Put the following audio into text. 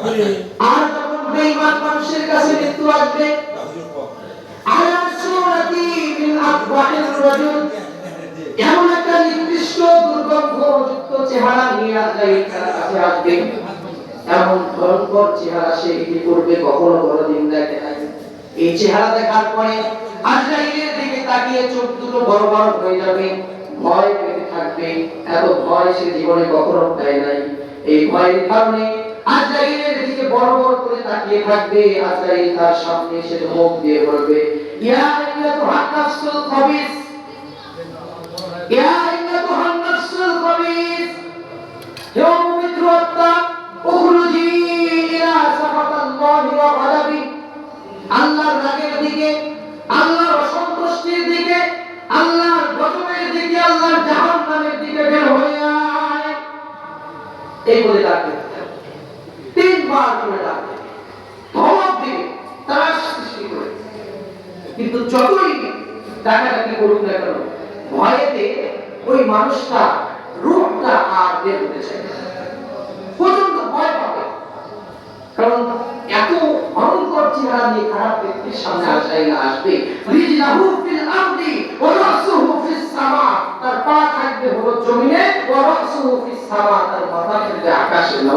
আর যখন বেঈমান মানুষের কাছে মৃত্যু আসবে আলা সুরাতি মিন আকবাহির রাজুল, এমন একটা নির্দিষ্ট দুর্গন্ধযুক্ত চেহারা নিয়ে আজরাইল তার কাছে আসবে। এমন ভয়ঙ্কর চেহারা সে ইতিপূর্বে কখনো কোনোদিন দেখে নাই। এই চেহারা দেখার পরে আজরাইলের দিকে তাকিয়ে চোখ দুটো বড় বড় হয়ে যাবে, ভয় পেতে থাকবে। এত ভয় সে জীবনে কখনো পায় নাই। এই ভয়ের কারণে আজরাইলের দিকে বড় বড় করে তাকিয়ে থাকবে। আজরাইল তার সামনে এসে ধমক দিয়ে বলবে, ইয়া আইয়াতুহান নাফসুল খাবিস, ইয়া আইয়াতুহান নাফসুল খাবিস, হে পবিত্র আত্মা, উখরুজি ইলা সাখাতাল্লাহি ওয়া গাদাবি, আল্লাহর রাগের দিকে, আল্লাহর অসন্তুষ্টির দিকে, আল্লাহর গজবের দিকে, আল্লাহর জাহান্নামের দিকে বের হয়ে আয়। এই বলে ডাকতে তিনবার করে ডাকতে ধমক দিয়ে তারা সৃষ্টি করে। কিন্তু যতই ডাকাডাকি করুক না কেন, ভয়েতে ওই মানুষটা রূপটা আর বের হতে চায় না, প্রচন্ড ভয় পাবে। কারণ এত ভয়ঙ্কর চেহারা নিয়ে খারাপ ব্যক্তির সামনে আসবে। রিজলাহু ফিল আরদি ওয়া রাসুহু ফিস সামা, তার পা থাকবে হলো জমিনে, ওয়া রাসুহু ফিস সামা, তার মাথা থাকবে আকাশে।